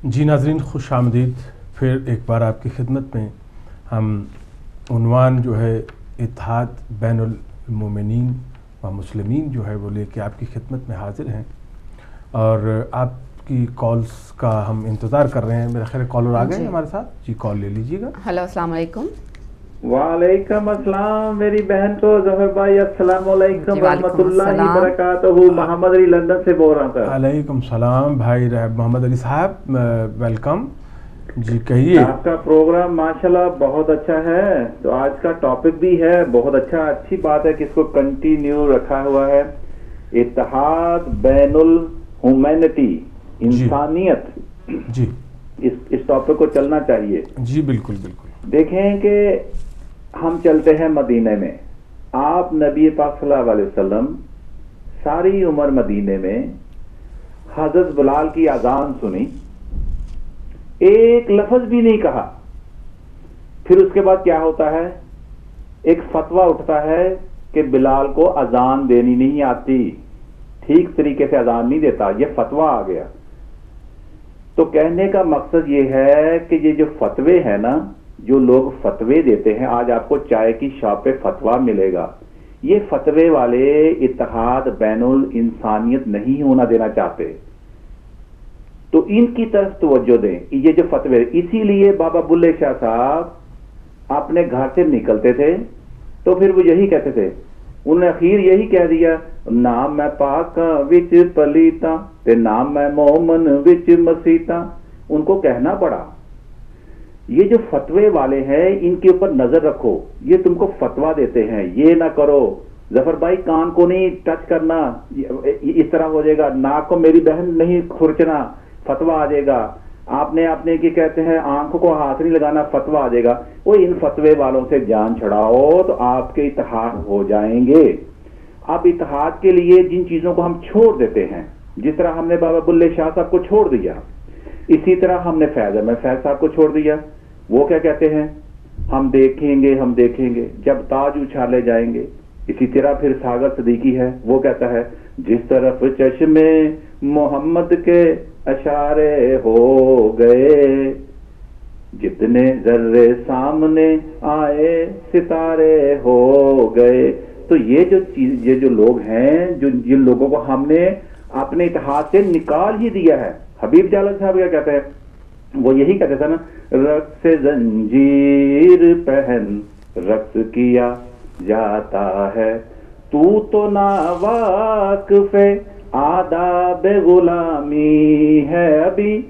جی ناظرین، خوش آمدید پھر ایک بار آپ کی خدمت میں. ہم عنوان جو ہے اتحاد بین المومنین و مسلمین جو ہے وہ لے کے آپ کی خدمت میں حاضر ہیں، اور آپ کی کالز کا ہم انتظار کر رہے ہیں. میرا خیال کالر آ گئے ہیں ہمارے ساتھ. جی کال لے لیجیے گا. ہلو، السلام علیکم. وعلیکم السلام میری بہن کو ظفر بھائی. السلام علیکم ورحمۃ اللہ وبرکاتہ. محمد علی لندن سے بول رہا تھا. علیکم السلام بھائی محمد علی صاحب، ویلکم. جی کہیے. آپ کا پروگرام ماشاءاللہ بہت اچھا ہے. تو آج کا ٹاپک بھی ہے بہت اچھا. اچھی بات ہے کہ اس کو کنٹینیو رکھا ہوا ہے. اتحاد بین الہیومینٹی، انسانیت. جی اس ٹاپک کو چلنا چاہیے. جی بالکل بالکل. دیکھیں کہ ہم چلتے ہیں مدینے میں. آپ نبی پاک صلی اللہ علیہ وسلم ساری عمر مدینے میں حضرت بلال کی اذان سنی، ایک لفظ بھی نہیں کہا. پھر اس کے بعد کیا ہوتا ہے؟ ایک فتویٰ اٹھتا ہے کہ بلال کو اذان دینی نہیں آتی، ٹھیک طریقے سے اذان نہیں دیتا. یہ فتویٰ آ گیا. تو کہنے کا مقصد یہ ہے کہ یہ جو فتوے ہیں نا، جو لوگ فتوے دیتے ہیں، آج آپ کو چائے کی شاپ پہ فتویٰ ملے گا. یہ فتوے والے اتحاد بین الانسانیت نہیں ہونا دینا چاہتے. تو ان کی طرف توجہ دیں. یہ جو فتوے، اسی لیے بابا بلے شاہ صاحب اپنے گھر سے نکلتے تھے تو پھر وہ یہی کہتے تھے. انہوں نے اخیر یہی کہہ دیا، نام میں پاکاں وچ پلیتاں تے نام میں مومن وچ مسیتاں. ان کو کہنا پڑا یہ جو فتوے والے ہیں ان کے اوپر نظر رکھو. یہ تم کو فتویٰ دیتے ہیں، یہ نہ کرو. ظفر بھائی کان کو نہیں ٹچ کرنا، اس طرح ہو جائے گا. ناک کو میری بہن نہیں کھرچنا، فتویٰ آ جائے گا. آپ نے کہ کہتے ہیں آنکھوں کو ہاتھ نہیں لگانا، فتویٰ آ جائے گا. وہ ان فتوے والوں سے جان چھڑاؤ تو آپ کے اتحاد ہو جائیں گے. اب اتحاد کے لیے جن چیزوں کو ہم چھوڑ دیتے ہیں، جس طرح ہم نے بابا بلے شاہ صاحب کو چھوڑ دیا، اسی طرح ہم نے فیض احمد فیض صاحب کو چھوڑ دیا. وہ کیا کہتے ہیں؟ ہم دیکھیں گے جب تاج اچھالے جائیں گے. اسی طرح پھر ساگر صدیقی ہے، وہ کہتا ہے جس طرف چشمے محمد کے اشارے ہو گئے، جتنے ذرے سامنے آئے ستارے ہو گئے. تو یہ جو لوگ ہیں، جن لوگوں کو ہم نے اپنے اتحاد سے نکال ہی دیا ہے. حبیب جلال صاحب کیا کہتے ہیں؟ وہ یہی کہتے تھے نا، رقص زنجیر پہن رقص کیا جاتا ہے، تو نا واقف آداب غلامی ہے ابھی.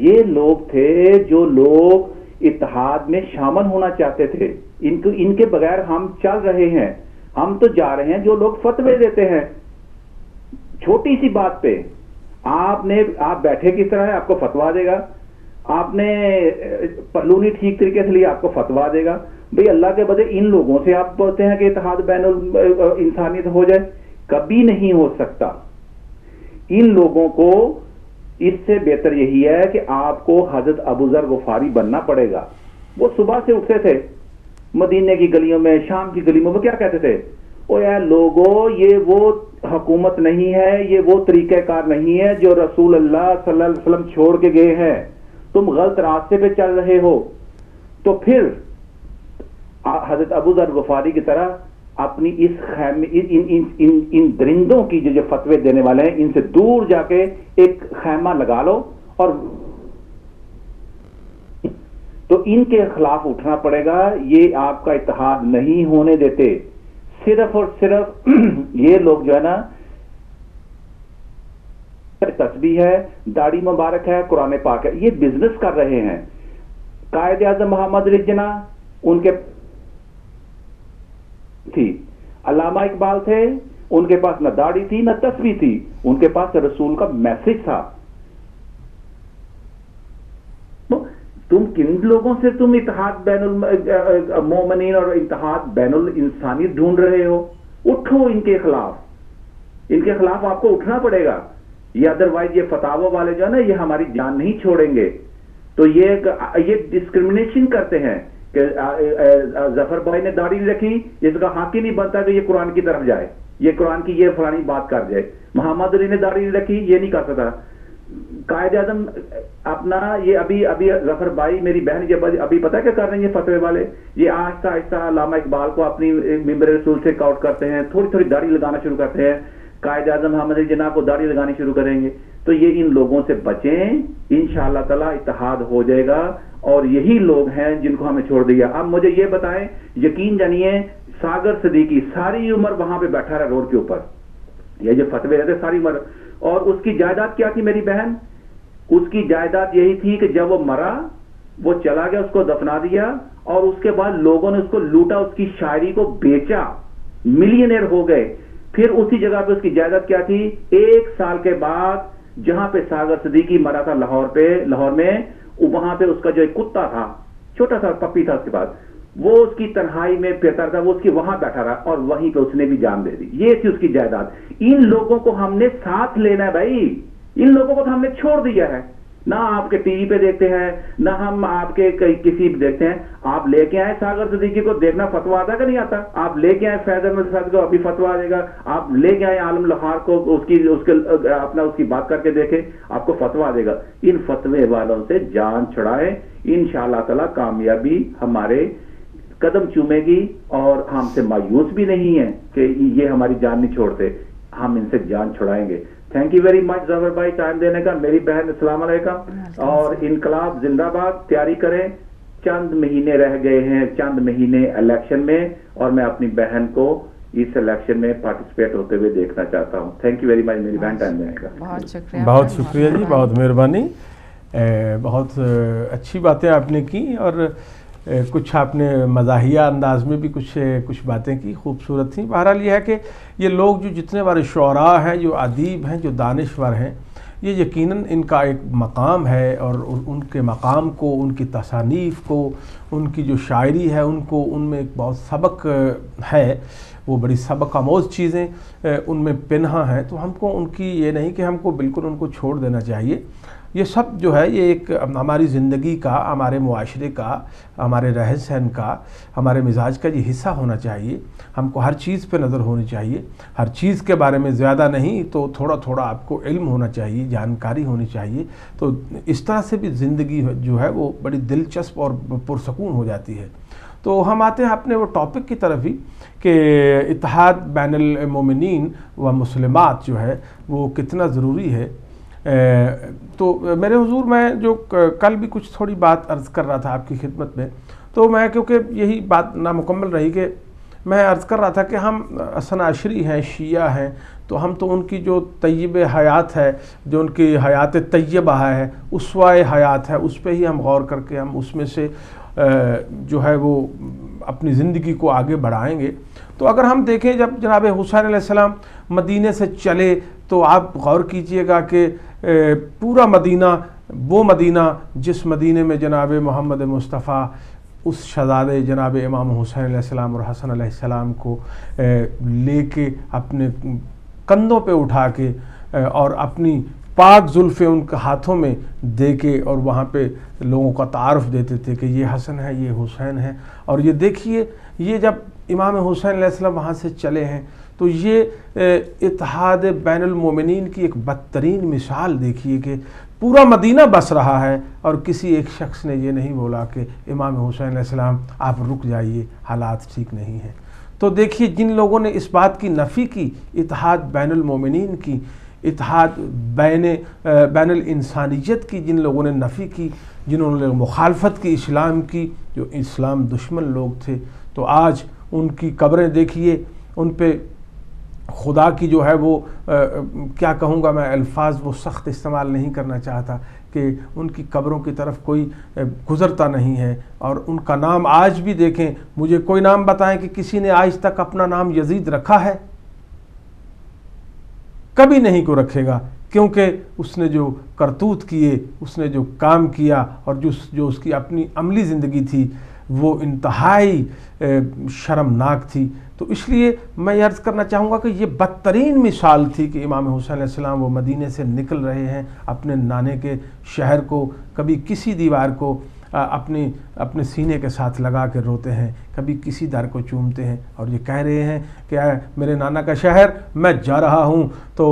یہ لوگ تھے جو لوگ اتحاد میں شامل ہونا چاہتے تھے. ان کے بغیر ہم چل رہے ہیں. ہم تو جا رہے ہیں جو لوگ فتوے دیتے ہیں. چھوٹی سی بات پہ آپ بیٹھے کس طرح ہے، آپ کو فتویٰ دے گا. آپ نے پلو نہیں ٹھیک طریقے سے لیا، آپ کو فتویٰ دے گا. بھئی اللہ کے بدلے ان لوگوں سے آپ بولتے ہیں کہ اتحاد بین الانسانیت ہو جائے، کبھی نہیں ہو سکتا. ان لوگوں کو اس سے بہتر یہی ہے کہ آپ کو حضرت ابو ذر غفاری بننا پڑے گا. وہ صبح سے اٹھتے تھے مدینے کی گلیوں میں، شام کی گلیوں میں، وہ کیا کہتے تھے؟ او اے لوگو، یہ وہ حکومت نہیں ہے، یہ وہ طریقہ کار نہیں ہے جو رسول اللہ صلی اللہ علیہ وسلم چھوڑ کے گئے ہیں. تم غلط راستے پہ چل رہے ہو. تو پھر حضرت ابو ذر غفاری کی طرح اپنی اس خیمے ان درندوں کی جو فتوے دینے والے ہیں، ان سے دور جا کے ایک خیمہ لگا لو. اور تو ان کے خلاف اٹھنا پڑے گا. یہ آپ کا اتحاد نہیں ہونے دیتے. صرف اور صرف یہ لوگ جو ہے نا، تسبیح ہے، داڑھی مبارک ہے، قرآن پاک ہے، یہ بزنس کر رہے ہیں. قائد اعظم محمد علی جناح ان کے تھی، علامہ اقبال تھے، ان کے پاس نہ داڑھی تھی نہ تسبیح تھی، ان کے پاس رسول کا میسج تھا. تم کن لوگوں سے تم اتحاد بین المومنین اور اتحاد بین الانسانیت ڈھونڈ رہے ہو؟ اٹھو ان کے خلاف آپ کو اٹھنا پڑے گا. یہ ادروائز یہ فتاوی والے جو ہے نا، یہ ہماری جان نہیں چھوڑیں گے. تو یہ ڈسکرمنیشن کرتے ہیں کہ ظفر بھائی نے داڑھی نہیں رکھی، اس کا حق ہی نہیں بنتا کہ یہ قرآن کی طرف جائے، یہ قرآن کی یہ فلانی بات کر جائے. محمد علی نے داڑھی نہیں رکھی، یہ نہیں کر سکتا. قائد اعظم اپنا یہ ابھی ظفر بھائی میری بہن یہ ابھی پتہ کیا کر رہے ہیں فتوے والے, یہ آہستہ آہستہ علامہ اقبال کو اپنی ممبر رسول سے کاؤٹ کرتے ہیں, تھوڑی تھوڑی داڑھی لگانا شروع کرتے ہیں. قائد اعظم محمد علی جناح کو داڑھی لگانی شروع کریں گے. تو یہ ان لوگوں سے بچیں, انشاءاللہ تعالی اتحاد ہو جائے گا, اور یہی لوگ ہیں جن کو ہمیں چھوڑ دیا. اب مجھے یہ بتائیں, یقین جانیے ساگر صدیقی ساری عمر وہاں پہ بیٹھا رہا روڈ کے اوپر, یہ جو فتوے رہتے ساری عمر, اور اس کی جائیداد کیا تھی میری بہن؟ اس کی جائیداد یہی تھی کہ جب وہ مرا وہ چلا گیا, اس کو دفنا دیا, اور اس کے بعد لوگوں نے اس کو لوٹا, اس کی شاعری کو بیچا, ملینئر ہو گئے. پھر اسی جگہ پہ اس کی جائیداد کیا تھی؟ 1 سال کے بعد جہاں پہ ساگر صدیقی مرا تھا لاہور میں, وہاں پہ اس کا جو ایک کتا تھا, چھوٹا سا پپی تھا, اس کے بعد وہ اس کی تنہائی میں پھرتا تھا, وہ اس کی وہاں بیٹھا رہا, اور وہیں پہ اس نے بھی جان دے دی. یہ تھی اس کی جائیداد. ان لوگوں کو ہم نے ساتھ لینا ہے بھائی, ان لوگوں کو تو ہم نے چھوڑ دیا ہے. نہ آپ کے ٹی وی پہ دیکھتے ہیں, نہ ہم آپ کے کسی پہ دیکھتے ہیں. آپ لے کے آئے ساگر صدیقی کو, دیکھنا فتوا آتا کہ نہیں آتا؟ آپ لے کے آئے فیض احمد صاحب کو, ابھی فتوا آ جائے گا. آپ لے کے آئے عالم لوہار کو, اس کی بات کر کے دیکھیں, آپ کو فتوا آ جائے گا. ان فتوے والوں سے جان چھڑائیں, انشاءاللہ تعالی کامیابی ہمارے قدم چومے گی, اور ہم سے مایوس بھی نہیں ہے کہ یہ ہماری جان نہیں چھوڑتے, ہم ان سے جان چھڑائیں گے. تھینک یو ویری مچ ظفر بھائی ٹائم دینے کا. میری بہن السلام علیکم, اور انقلاب زندہ باد. تیاری کریں, چند مہینے رہ گئے ہیں, چند مہینے الیکشن میں, اور میں اپنی بہن کو اس الیکشن میں پارٹیسپیٹ ہوتے ہوئے دیکھنا چاہتا ہوں. تھینک یو ویری مچ میری بہن ٹائم دینے کا. بہت شکریہ, بہت شکریہ جی, بہت مہربانی. بہت اچھی باتیں آپ نے کی, اور کچھ آپ نے مزاحیہ انداز میں بھی کچھ باتیں کی, خوبصورت تھیں. بہرحال یہ ہے کہ یہ لوگ جو جتنے بڑے شعراء ہیں, جو ادیب ہیں, جو دانشور ہیں, یہ یقیناً ان کا ایک مقام ہے, اور ان کے مقام کو, ان کی تصانیف کو, ان کی جو شاعری ہے, ان کو, ان میں ایک بہت سبق ہے, وہ بڑی سبق آموز چیزیں ان میں پنہا ہیں. تو ہم کو ان کی یہ نہیں کہ ہم کو بالکل ان کو چھوڑ دینا چاہیے. یہ سب جو ہے یہ ایک ہماری زندگی کا, ہمارے معاشرے کا, ہمارے رہن سہن کا, ہمارے مزاج کا یہ حصہ ہونا چاہیے. ہم کو ہر چیز پہ نظر ہونی چاہیے, ہر چیز کے بارے میں زیادہ نہیں تو تھوڑا تھوڑا آپ کو علم ہونا چاہیے, جانکاری ہونی چاہیے. تو اس طرح سے بھی زندگی جو ہے وہ بڑی دلچسپ اور پرسکون ہو جاتی ہے. تو ہم آتے ہیں اپنے وہ ٹاپک کی طرف ہی کہ اتحاد بین المومنین و مسلمات جو ہے وہ کتنا ضروری ہے. تو میرے حضور, میں جو کل بھی کچھ تھوڑی بات عرض کر رہا تھا آپ کی خدمت میں, تو میں کیونکہ یہی بات نامکمل رہی کہ میں عرض کر رہا تھا کہ ہم اثنا عشری ہیں, شیعہ ہیں, تو ہم تو ان کی جو طیب حیات ہے, جو ان کی حیات طیبہ ہے, اسوہ حیات ہے, اس پہ ہی ہم غور کر کے ہم اس میں سے جو ہے وہ اپنی زندگی کو آگے بڑھائیں گے. تو اگر ہم دیکھیں جب جناب حسین علیہ السلام مدینے سے چلے, تو آپ غور کیجئے گا کہ پورا مدینہ, وہ مدینہ جس مدینے میں جناب محمد مصطفیٰ اس شہزادے جناب امام حسین علیہ السلام اور حسن علیہ السلام کو لے کے اپنے کندھوں پہ اٹھا کے اور اپنی پاک زلفیں ان کے ہاتھوں میں دے کے, اور وہاں پہ لوگوں کا تعارف دیتے تھے کہ یہ حسن ہے, یہ حسین ہے. اور یہ دیکھیے, یہ جب امام حسین علیہ السلام وہاں سے چلے ہیں, تو یہ اتحاد بین المومنین کی ایک بدترین مثال دیکھیے کہ پورا مدینہ بس رہا ہے, اور کسی ایک شخص نے یہ نہیں بولا کہ امام حسین علیہ السلام آپ رک جائیے, حالات ٹھیک نہیں ہیں. تو دیکھیے, جن لوگوں نے اس بات کی نفی کی, اتحاد بین المومنین کی, اتحاد بین الانسانیت کی جن لوگوں نے نفی کی, جنہوں نے مخالفت کی اسلام کی, جو اسلام دشمن لوگ تھے, تو آج ان کی قبریں دیکھیے, ان پہ خدا کی جو ہے وہ کیا کہوں گا میں, الفاظ وہ سخت استعمال نہیں کرنا چاہتا, کہ ان کی قبروں کی طرف کوئی گزرتا نہیں ہے. اور ان کا نام آج بھی دیکھیں, مجھے کوئی نام بتائیں کہ کسی نے آج تک اپنا نام یزید رکھا ہے؟ کبھی نہیں کو رکھے گا, کیونکہ اس نے جو کرتوت کیے, اس نے جو کام کیا, اور جو اس کی اپنی عملی زندگی تھی وہ انتہائی شرمناک تھی. تو اس لیے میں یہ عرض کرنا چاہوں گا کہ یہ بدترین مثال تھی کہ امام حسین علیہ السلام وہ مدینے سے نکل رہے ہیں اپنے نانے کے شہر کو, کبھی کسی دیوار کو اپنے سینے کے ساتھ لگا کے روتے ہیں, کبھی کسی در کو چومتے ہیں اور یہ کہہ رہے ہیں کہ اے میرے نانا کا شہر میں جا رہا ہوں تو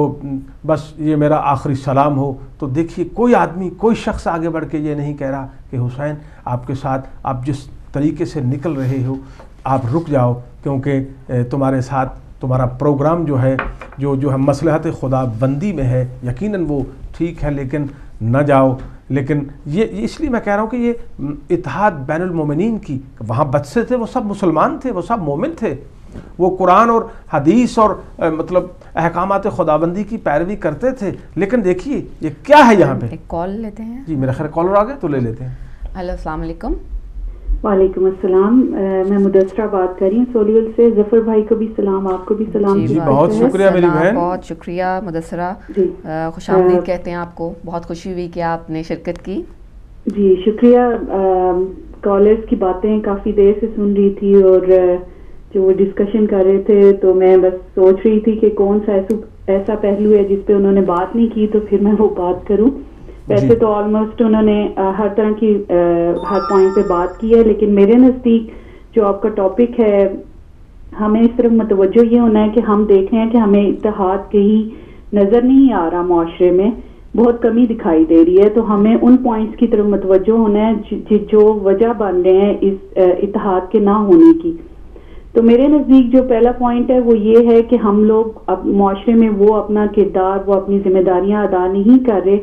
بس یہ میرا آخری سلام ہو. تو دیکھیے کوئی آدمی, کوئی شخص آگے بڑھ کے یہ نہیں کہہ رہا کہ حسین آپ کے ساتھ آپ جس طریقے سے نکل رہے ہو آپ رک جاؤ, کیونکہ تمہارے ساتھ تمہارا پروگرام جو ہے جو ہے مصلحت خدا بندی میں ہے, یقیناً وہ ٹھیک ہے لیکن نہ جاؤ. لیکن یہ اس لیے میں کہہ رہا ہوں کہ یہ اتحاد بین المومنین کی, وہاں بچے تھے وہ سب مسلمان تھے, وہ سب مومن تھے, وہ قرآن اور حدیث اور مطلب احکامات خداوندی کی پیروی کرتے تھے. لیکن دیکھیے یہ کیا ہے یہاں پہ. ایک کال لیتے ہیں. جی میرا خیال کالر آ گئے تو لے لیتے ہیں. ہیلو السلام علیکم. وعلیکم السلام, میں مدثرہ بات کر رہی ہوں سولیول سے. ظفر بھائی کو بھی سلام, آپ کو بھی سلام. جی بہت شکریہ میری بہن, بہت شکریہ مدثرہ, خوش آمدید کہتے ہیں آپ کو. بہت خوشی ہوئی کہ آپ نے شرکت کی. جی شکریہ. کالرز کی باتیں کافی دیر سے سن رہی تھی اور جو وہ ڈسکشن کر رہے تھے تو میں بس سوچ رہی تھی کہ کون سا ایسا پہلو ہے جس پہ انہوں نے بات نہیں کی تو پھر میں وہ بات کروں. ویسے تو آلموسٹ انہوں نے ہر طرح کی ہر پوائنٹ پہ بات کی ہے, لیکن میرے نزدیک جو آپ کا ٹاپک ہے ہمیں اس طرف متوجہ یہ ہونا ہے کہ ہم دیکھ رہے ہیں کہ ہمیں اتحاد کہیں نظر نہیں آ رہا, معاشرے میں بہت کمی دکھائی دے رہی ہے. تو ہمیں ان پوائنٹس کی طرف متوجہ ہونا ہے جو وجہ بن رہے ہیں اس اتحاد کے نہ ہونے کی. تو میرے نزدیک جو پہلا پوائنٹ ہے وہ یہ ہے کہ ہم لوگ معاشرے میں وہ اپنا کردار, وہ اپنی ذمہ داریاں ادا نہیں کر رہے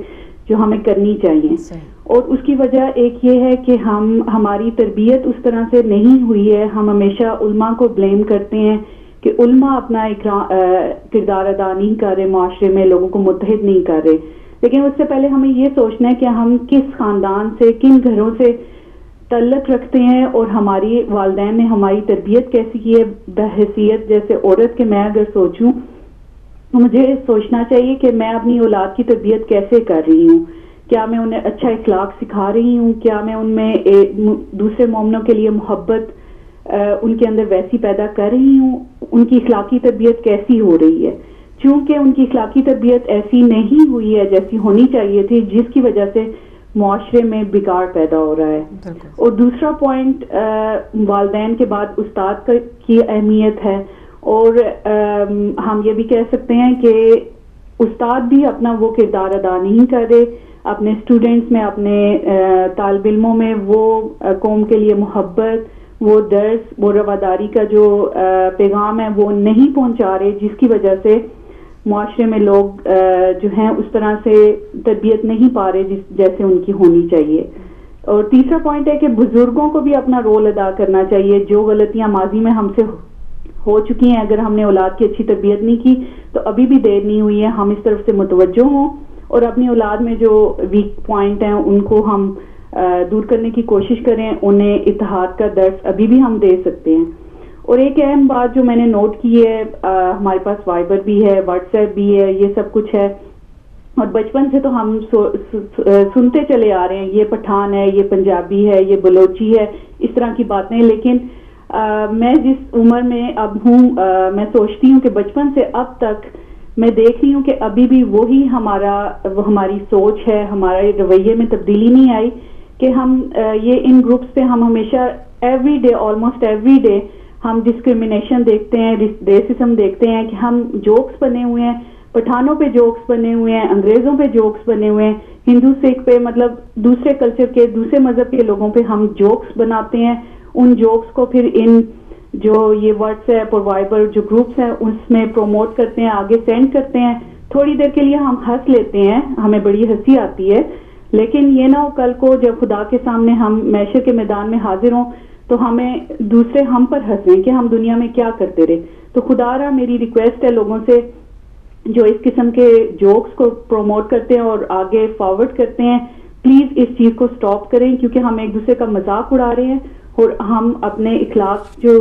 جو ہمیں کرنی چاہیے. اور اس کی وجہ ایک یہ ہے کہ ہماری تربیت اس طرح سے نہیں ہوئی ہے. ہم ہمیشہ علماء کو بلیم کرتے ہیں کہ علماء اپنا کردار ادا نہیں کر رہے, معاشرے میں لوگوں کو متحد نہیں کر رہے. لیکن اس سے پہلے ہمیں یہ سوچنا ہے کہ ہم کس خاندان سے, کن گھروں سے تعلق رکھتے ہیں اور ہماری والدین نے ہماری تربیت کیسی کی ہے. بحیثیت جیسے عورت کے میں اگر سوچوں تو مجھے سوچنا چاہیے کہ میں اپنی اولاد کی تربیت کیسے کر رہی ہوں. کیا میں انہیں اچھا اخلاق سکھا رہی ہوں؟ کیا میں ان میں دوسرے مومنوں کے لیے محبت ان کے اندر ویسی پیدا کر رہی ہوں؟ ان کی اخلاقی تربیت کیسی ہو رہی ہے؟ چونکہ ان کی اخلاقی تربیت ایسی نہیں ہوئی ہے جیسی ہونی چاہیے تھی, جس کی وجہ سے معاشرے میں بگاڑ پیدا ہو رہا ہے. اور دوسرا پوائنٹ والدین کے بعد استاد کی اہمیت ہے. اور ہم یہ بھی کہہ سکتے ہیں کہ استاد بھی اپنا وہ کردار ادا نہیں کر رہے اپنے اسٹوڈنٹس میں, اپنے طالب علموں میں وہ قوم کے لیے محبت, وہ درس, وہ رواداری کا جو پیغام ہے وہ نہیں پہنچا رہے, جس کی وجہ سے معاشرے میں لوگ جو ہیں اس طرح سے تربیت نہیں پا رہے جیسے ان کی ہونی چاہیے. اور تیسرا پوائنٹ ہے کہ بزرگوں کو بھی اپنا رول ادا کرنا چاہیے. جو غلطیاں ماضی میں ہم سے ہو چکی ہیں, اگر ہم نے اولاد کی اچھی تربیت نہیں کی تو ابھی بھی دیر نہیں ہوئی ہے, ہم اس طرف سے متوجہ ہوں اور اپنی اولاد میں جو ویک پوائنٹ ہیں ان کو ہم دور کرنے کی کوشش کریں. انہیں اتحاد کا درس ابھی بھی ہم دے سکتے ہیں. اور ایک اہم بات جو میں نے نوٹ کی ہے, ہمارے پاس وائبر بھی ہے, واٹس ایپ بھی ہے, یہ سب کچھ ہے اور بچپن سے تو ہم سنتے چلے آ رہے ہیں یہ پٹھان ہے, یہ پنجابی ہے, یہ بلوچی ہے, اس طرح کی باتیں. لیکن میں جس عمر میں اب ہوں میں سوچتی ہوں کہ بچپن سے اب تک میں دیکھ رہی ہوں کہ ابھی بھی وہی ہماری سوچ ہے, ہمارے رویے میں تبدیلی نہیں آئی کہ ہم یہ ان گروپس پہ ہم ہمیشہ every day, almost every day ہم ڈسکریمنیشن دیکھتے ہیں, ریسزم دیکھتے ہیں کہ ہم جوکس بنے ہوئے ہیں, پٹھانوں پہ جوکس بنے ہوئے ہیں, انگریزوں پہ جوکس بنے ہوئے ہیں, ہندو سکھ پہ, مطلب دوسرے کلچر کے, دوسرے مذہب کے لوگوں پہ ہم جوکس بناتے ہیں. ان جوکس کو پھر ان جو یہ واٹس ایپ اور وائبر جو گروپس ہیں اس میں پروموٹ کرتے ہیں, آگے سینڈ کرتے ہیں. تھوڑی دیر کے لیے ہم ہنس لیتے ہیں, ہمیں بڑی ہنسی آتی ہے, لیکن یہ نہ ہو کل کو جب خدا کے سامنے ہم محشر کے میدان میں حاضر ہوں تو ہمیں دوسرے ہم پر ہنسیں کہ ہم دنیا میں کیا کرتے رہے. تو خدا را میری ریکویسٹ ہے لوگوں سے جو اس قسم کے جوکس کو پروموٹ کرتے ہیں اور آگے فارورڈ کرتے ہیں, پلیز اس چیز کو سٹاپ کریں, کیونکہ ہم ایک دوسرے کا مذاق اڑا رہے ہیں اور ہم اپنے اخلاق جو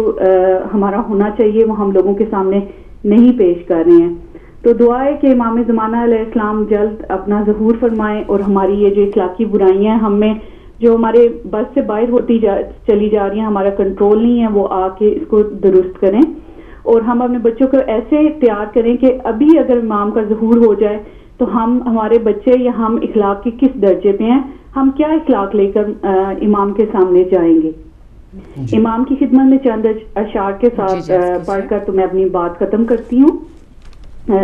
ہمارا ہونا چاہیے وہ ہم لوگوں کے سامنے نہیں پیش کر رہے ہیں. تو دعا ہے کہ امام زمانہ علیہ السلام جلد اپنا ظہور فرمائیں اور ہماری یہ جو اخلاقی برائیاں ہیں ہم میں جو ہمارے بس سے باہر ہوتی چلی جا رہی ہیں, ہمارا کنٹرول نہیں ہے, وہ آ کے اس کو درست کریں. اور ہم اپنے بچوں کو ایسے تیار کریں کہ ابھی اگر امام کا ظہور ہو جائے تو ہمارے بچے یا ہم اخلاق کے کس درجے پہ ہیں ہم کیا اخلاق لے کر امام کے سامنے جائیں گے؟ امام کی خدمت میں چند اشعار کے ساتھ پڑھ کر تو میں اپنی بات ختم کرتی ہوں.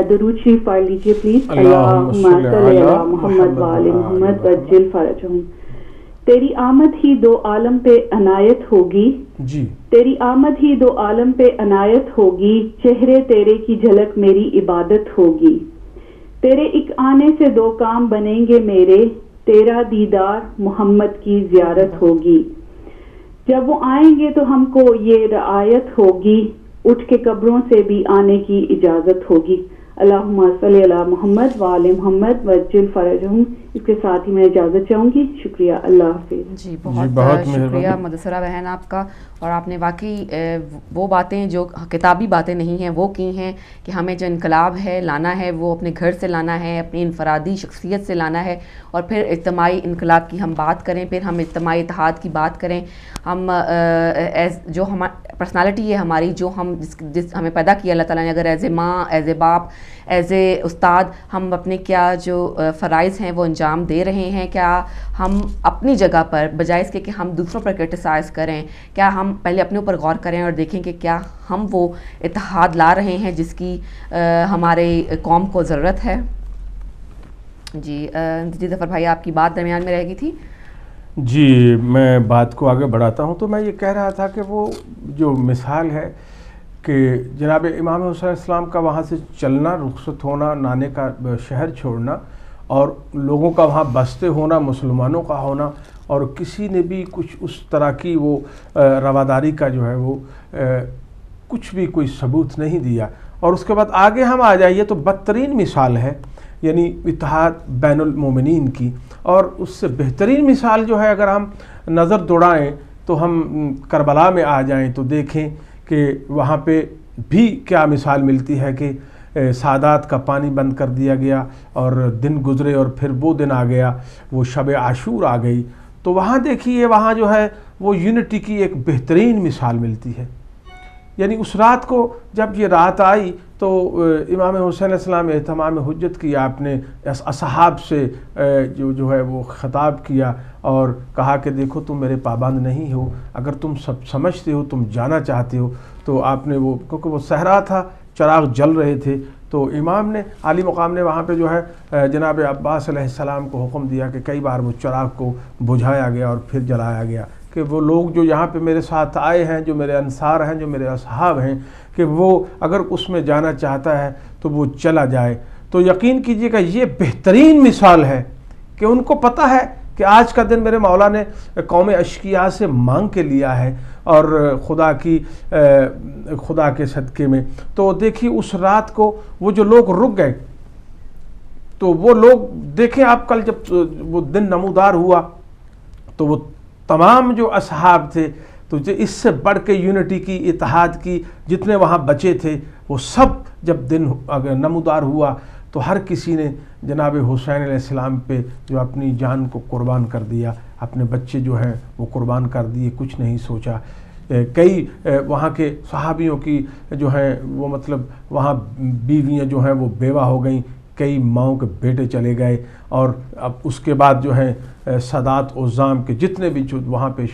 درود شریف پڑھ لیجیے پلیز. اللہم صلی علی محمد و آل محمد وعجل فرجہم. تیری آمد ہی دو عالم پہ عنایت ہوگی جی، تیری آمد ہی دو عالم پہ عنایت ہوگی، چہرے تیرے کی جھلک میری عبادت ہوگی. تیرے ایک آنے سے دو کام بنیں گے میرے، تیرا دیدار محمد کی زیارت ہوگی. جب وہ آئیں گے تو ہم کو یہ رعایت ہوگی، اٹھ کے قبروں سے بھی آنے کی اجازت ہوگی. اللہم صلی علی محمد و آل محمد وعجل فرجہم. اس کے ساتھ ہی میں اجازت چاہوں گی. شکریہ. اللہ حافظ. جی بہت شکریہ مدثرہ بہن آپ کا. اور آپ نے واقعی وہ باتیں جو کتابی باتیں نہیں ہیں وہ کی ہیں کہ ہمیں جو انقلاب ہے لانا ہے وہ اپنے گھر سے لانا ہے، اپنی انفرادی شخصیت سے لانا ہے، اور پھر اجتماعی انقلاب کی ہم بات کریں، پھر ہم اجتماعی اتحاد کی بات کریں. ہم جو پرسنالٹی ہے ہماری، جو ہم جس ہمیں پیدا کیا اللہ تعالیٰ نے، اگر ایز اے ماں، ایز اے باپ، ایز اے استاد ہم اپنے کیا جو فرائض ہیں وہ انجام دے رہے ہیں؟ کیا ہم اپنی جگہ پر بجائے اس کے کہ ہم دوسروں پر کرٹیسائز کریں، کیا ہم پہلے اپنے اوپر غور کریں اور دیکھیں کہ کیا ہم وہ اتحاد لا رہے ہیں جس کی ہمارے قوم کو ضرورت ہے؟ جی ظفر بھائی آپ کی بات درمیان میں رہ گئی تھی. جی میں بات کو آگے بڑھاتا ہوں. تو میں یہ کہہ رہا تھا کہ وہ جو مثال ہے کہ جناب امام حسین علیہ السلام کا وہاں سے چلنا، رخصت ہونا، نانے کا شہر چھوڑنا، اور لوگوں کا وہاں بستے ہونا، مسلمانوں کا ہونا، اور کسی نے بھی کچھ اس طرح کی وہ رواداری کا جو ہے وہ کچھ بھی کوئی ثبوت نہیں دیا. اور اس کے بعد آگے ہم آ جائیے تو بدترین مثال ہے یعنی اتحاد بین المومنین کی. اور اس سے بہترین مثال جو ہے اگر ہم نظر دوڑائیں تو ہم کربلا میں آ جائیں تو دیکھیں کہ وہاں پہ بھی کیا مثال ملتی ہے کہ سادات کا پانی بند کر دیا گیا، اور دن گزرے اور پھر وہ دن آ گیا، وہ شب عاشور آ گئی. تو وہاں دیکھیے وہاں جو ہے وہ یونٹی کی ایک بہترین مثال ملتی ہے. یعنی اس رات کو جب یہ رات آئی تو امام حسین علیہ السلام اہتمام حجت کیا، آپ نے اصحاب سے جو ہے وہ خطاب کیا اور کہا کہ دیکھو تم میرے پابند نہیں ہو، اگر تم سب سمجھتے ہو، تم جانا چاہتے ہو تو آپ نے وہ، کیونکہ وہ صحرا تھا، چراغ جل رہے تھے، تو امام نے عالی مقام نے وہاں پہ جو ہے جناب عباس علیہ السلام کو حکم دیا کہ کئی بار وہ چراغ کو بجھایا گیا اور پھر جلایا گیا کہ وہ لوگ جو یہاں پہ میرے ساتھ آئے ہیں، جو میرے انصار ہیں، جو میرے اصحاب ہیں، کہ وہ اگر اس میں جانا چاہتا ہے تو وہ چلا جائے. تو یقین کیجئے گا یہ بہترین مثال ہے کہ ان کو پتہ ہے کہ آج کا دن میرے مولا نے قوم اشقیاء سے مانگ کے لیا ہے اور خدا کے صدقے میں. تو دیکھیے اس رات کو وہ جو لوگ رک گئے، تو وہ لوگ دیکھیں آپ کل جب وہ دن نمودار ہوا تو وہ تمام جو اصحاب تھے، تو اس سے بڑھ کے یونٹی کی، اتحاد کی، جتنے وہاں بچے تھے وہ سب جب دن اگر نمودار ہوا تو ہر کسی نے جناب حسین علیہ السلام پہ جو اپنی جان کو قربان کر دیا، اپنے بچے جو ہیں وہ قربان کر دیے، کچھ نہیں سوچا. کئی وہاں کے صحابیوں کی جو ہیں وہ مطلب وہاں بیویاں جو ہیں وہ بیوہ ہو گئیں، کئی ماؤں کے بیٹے چلے گئے، اور اب اس کے بعد جو ہے سادات عظام کے جتنے بھی جو وہاں پہ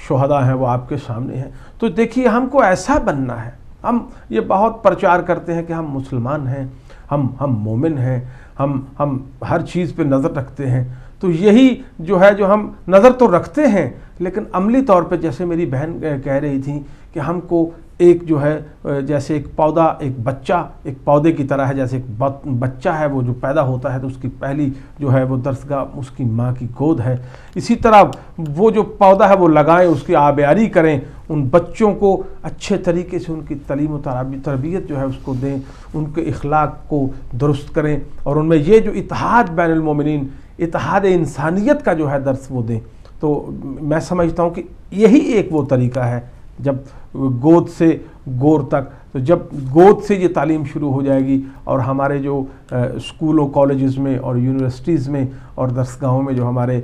شہداء ہیں وہ آپ کے سامنے ہیں. تو دیکھیے ہم کو ایسا بننا ہے. ہم یہ بہت پرچار کرتے ہیں کہ ہم مسلمان ہیں، ہم مومن ہیں، ہم ہر چیز پہ نظر رکھتے ہیں. تو یہی جو ہے جو ہم نظر تو رکھتے ہیں لیکن عملی طور پہ جیسے میری بہن کہہ رہی تھی کہ ہم کو ایک جو ہے جیسے ایک پودا، ایک بچہ ایک پودے کی طرح ہے، جیسے ایک بچہ ہے وہ جو پیدا ہوتا ہے تو اس کی پہلی جو ہے وہ درسگاہ اس کی ماں کی گود ہے. اسی طرح وہ جو پودا ہے وہ لگائیں، اس کی آبیاری کریں، ان بچوں کو اچھے طریقے سے ان کی تعلیم و تربیت جو ہے اس کو دیں، ان کے اخلاق کو درست کریں، اور ان میں یہ جو اتحاد بین المومنین، اتحاد انسانیت کا جو ہے درس وہ دیں. تو میں سمجھتا ہوں کہ یہی ایک وہ طریقہ ہے جب گود سے گور تک. تو جب گود سے یہ تعلیم شروع ہو جائے گی اور ہمارے جو اسکولوں، کالجز میں اور یونیورسٹیز میں اور درسگاہوں میں جو ہمارے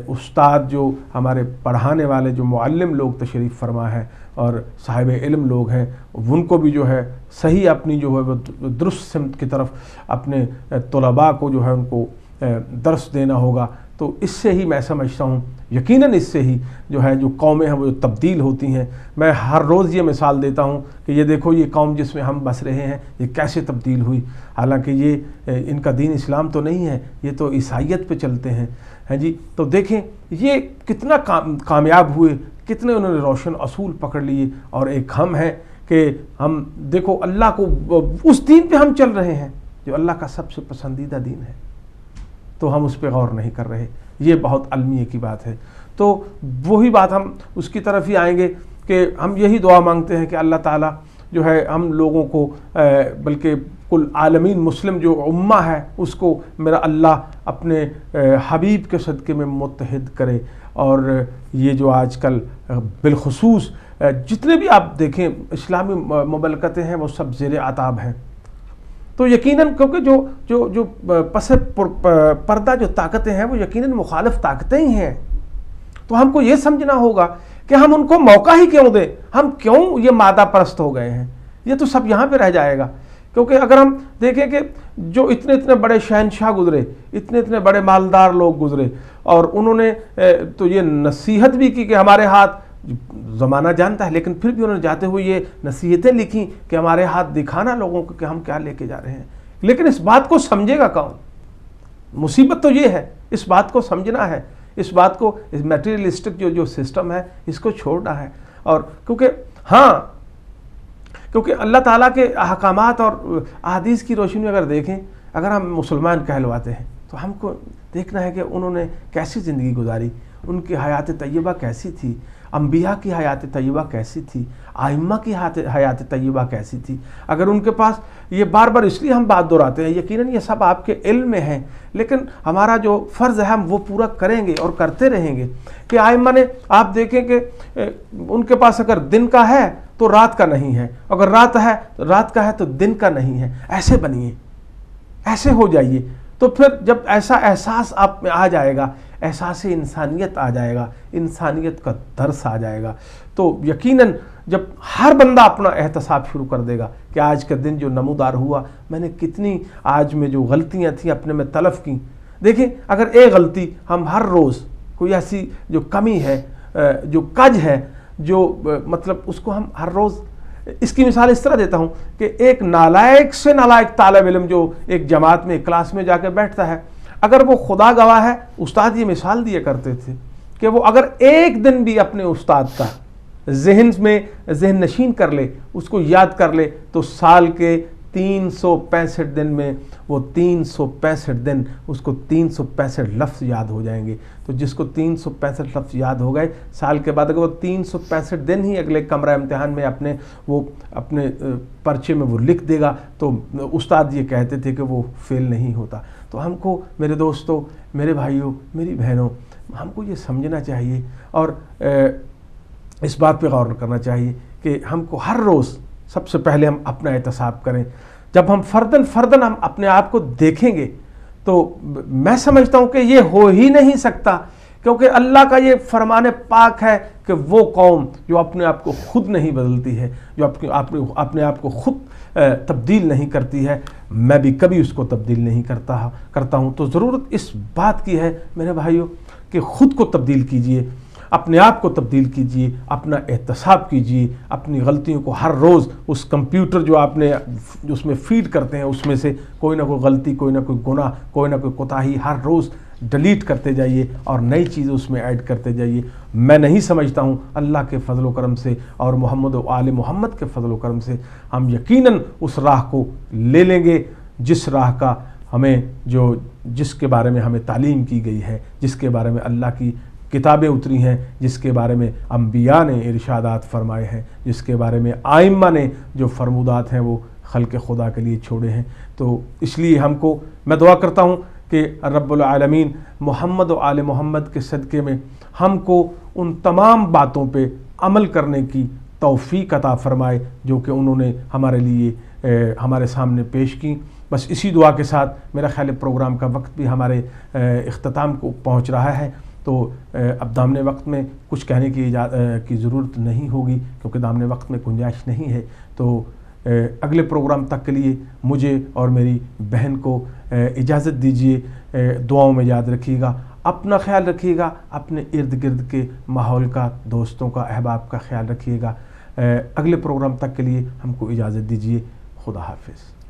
استاد، جو ہمارے پڑھانے والے جو معلم لوگ تشریف فرما ہیں اور صاحب علم لوگ ہیں، ان کو بھی جو ہے صحیح اپنی جو ہے وہ درست سمت کی طرف اپنے طلباء کو جو ہے ان کو درس دینا ہوگا تو اس سے ہی میں سمجھتا ہوں یقیناً اس سے ہی جو ہے جو قومیں ہیں وہ تبدیل ہوتی ہیں. میں ہر روز یہ مثال دیتا ہوں کہ یہ دیکھو یہ قوم جس میں ہم بس رہے ہیں یہ کیسے تبدیل ہوئی, حالانکہ یہ ان کا دین اسلام تو نہیں ہے, یہ تو عیسائیت پہ چلتے ہیں جی. تو دیکھیں یہ کتنا کامیاب ہوئے, کتنے انہوں نے روشن اصول پکڑ لیے, اور ایک ہم ہیں کہ ہم دیکھو اللہ کو اس دین پہ ہم چل رہے ہیں جو اللہ کا سب سے پسندیدہ دین ہے, تو ہم اس پہ غور نہیں کر رہے. یہ بہت المیہ کی بات ہے. تو وہی بات ہم اس کی طرف ہی آئیں گے کہ ہم یہی دعا مانگتے ہیں کہ اللہ تعالیٰ جو ہے ہم لوگوں کو بلکہ کل عالمین مسلم جو امہ ہے اس کو میرا اللہ اپنے حبیب کے صدقے میں متحد کرے. اور یہ جو آج کل بالخصوص جتنے بھی آپ دیکھیں اسلامی مملکتیں ہیں وہ سب زیر عتاب ہیں, تو یقیناً کیونکہ جو پس پردہ جو طاقتیں ہیں وہ یقیناً مخالف طاقتیں ہی ہیں. تو ہم کو یہ سمجھنا ہوگا کہ ہم ان کو موقع ہی کیوں دیں, ہم کیوں یہ مادہ پرست ہو گئے ہیں. یہ تو سب یہاں پہ رہ جائے گا, کیونکہ اگر ہم دیکھیں کہ جو اتنے بڑے شہنشاہ گزرے, اتنے بڑے مالدار لوگ گزرے, اور انہوں نے تو یہ نصیحت بھی کی کہ ہمارے ہاتھ, زمانہ جانتا ہے لیکن پھر بھی انہوں نے جاتے ہوئے یہ نصیحتیں لکھی کہ ہمارے ہاتھ دکھانا لوگوں کو کہ ہم کیا لے کے جا رہے ہیں. لیکن اس بات کو سمجھے گا کون؟ مصیبت تو یہ ہے, اس بات کو سمجھنا ہے, اس بات کو اس میٹیریلسٹک جو سسٹم ہے اس کو چھوڑنا ہے. اور کیونکہ اللہ تعالیٰ کے احکامات اور احادیث کی روشنی میں اگر دیکھیں, اگر ہم مسلمان کہلواتے ہیں تو ہم کو دیکھنا ہے کہ انہوں نے کیسی زندگی گزاری, ان کی حیات طیبہ کیسی تھی, انبیاء کی حیات طیبہ کیسی تھی, ائمہ کی حیات طیبہ کیسی تھی. اگر ان کے پاس, یہ بار بار اس لیے ہم بات دہراتے ہیں, یقیناً یہ سب آپ کے علم میں ہیں, لیکن ہمارا جو فرض ہے ہم وہ پورا کریں گے اور کرتے رہیں گے کہ ائمہ نے, آپ دیکھیں کہ ان کے پاس اگر دن کا ہے تو رات کا نہیں ہے, اگر رات کا ہے تو دن کا نہیں ہے. ایسے بنیے, ایسے ہو جائیے, تو پھر جب ایسا احساس آپ میں آ جائے گا, احساس انسانیت آ جائے گا, انسانیت کا درس آ جائے گا, تو یقیناً جب ہر بندہ اپنا احتساب شروع کر دے گا کہ آج کا دن جو نمودار ہوا, میں نے کتنی آج میں جو غلطیاں تھیں اپنے میں تلف کی. دیکھیں اگر ایک غلطی ہم ہر روز, کوئی ایسی جو کمی ہے, جو کج ہے, جو مطلب اس کو ہم ہر روز, اس کی مثال اس طرح دیتا ہوں کہ ایک نالائق سے نالائق طالب علم جو ایک جماعت میں, ایک کلاس میں جا کے بیٹھتا ہے, اگر وہ خدا گواہ ہے, استاد یہ مثال دیا کرتے تھے کہ وہ اگر ایک دن بھی اپنے استاد کا ذہن نشین کر لے, اس کو یاد کر لے, تو سال کے 365 دن میں وہ 365 دن اس کو 365 لفظ یاد ہو جائیں گے. تو جس کو 365 لفظ یاد ہو گئے, سال کے بعد اگر وہ 365 دن ہی اگلے کمرہ امتحان میں اپنے پرچے میں وہ لکھ دے گا, تو استاد یہ کہتے تھے کہ وہ فیل نہیں ہوتا. تو ہم کو, میرے دوستوں, میرے بھائیوں, میری بہنوں, ہم کو یہ سمجھنا چاہیے اور اس بات پہ غور کرنا چاہیے کہ ہم کو ہر روز سب سے پہلے ہم اپنا احتساب کریں. جب ہم فردن ہم اپنے آپ کو دیکھیں گے تو میں سمجھتا ہوں کہ یہ ہو ہی نہیں سکتا, کیونکہ اللہ کا یہ فرمان پاک ہے کہ وہ قوم جو اپنے آپ کو خود نہیں بدلتی ہے, جو اپنے آپ کو خود تبدیل نہیں کرتی ہے, میں بھی کبھی اس کو تبدیل نہیں کرتا ہوں. تو ضرورت اس بات کی ہے میرے بھائیوں کہ خود کو تبدیل کیجئے, اپنے آپ کو تبدیل کیجئے, اپنا احتساب کیجئے, اپنی غلطیوں کو ہر روز اس کمپیوٹر جو آپ نے اس میں فیڈ کرتے ہیں اس میں سے کوئی نہ کوئی غلطی, کوئی نہ کوئی گناہ, کوئی نہ کوئی کوتاہی ہر روز ڈیلیٹ کرتے جائیے اور نئی چیزیں اس میں ایڈ کرتے جائیے. میں نہیں سمجھتا ہوں, اللہ کے فضل و کرم سے اور محمد و آل محمد کے فضل و کرم سے ہم یقیناً اس راہ کو لے لیں گے جس راہ کا ہمیں جس کے بارے میں ہمیں تعلیم کی گئی ہے, جس کے بارے میں اللہ کی کتابیں اتری ہیں, جس کے بارے میں انبیاء نے ارشادات فرمائے ہیں, جس کے بارے میں ائمہ نے جو فرمودات ہیں وہ خلق خدا کے لیے چھوڑے ہیں. تو اس لیے ہم کو, میں دعا کرتا ہوں کہ رب العالمین محمد و آل محمد کے صدقے میں ہم کو ان تمام باتوں پہ عمل کرنے کی توفیق عطا فرمائے جو کہ انہوں نے ہمارے لیے ہمارے سامنے پیش کی. بس اسی دعا کے ساتھ میرا خیال ہے پروگرام کا وقت بھی ہمارے اختتام کو پہنچ رہا ہے, تو اب دامن وقت میں کچھ کہنے کی ضرورت نہیں ہوگی کیونکہ دامن وقت میں گنجائش نہیں ہے. تو اگلے پروگرام تک کے لیے مجھے اور میری بہن کو اجازت دیجیے, دعاؤں میں یاد رکھیے گا. اپنا خیال رکھیے گا، اپنے ارد گرد کے ماحول کا، دوستوں کا، احباب کا خیال رکھیے گا۔ اگلے پروگرام تک کے لیے ہم کو اجازت دیجیے، خدا حافظ۔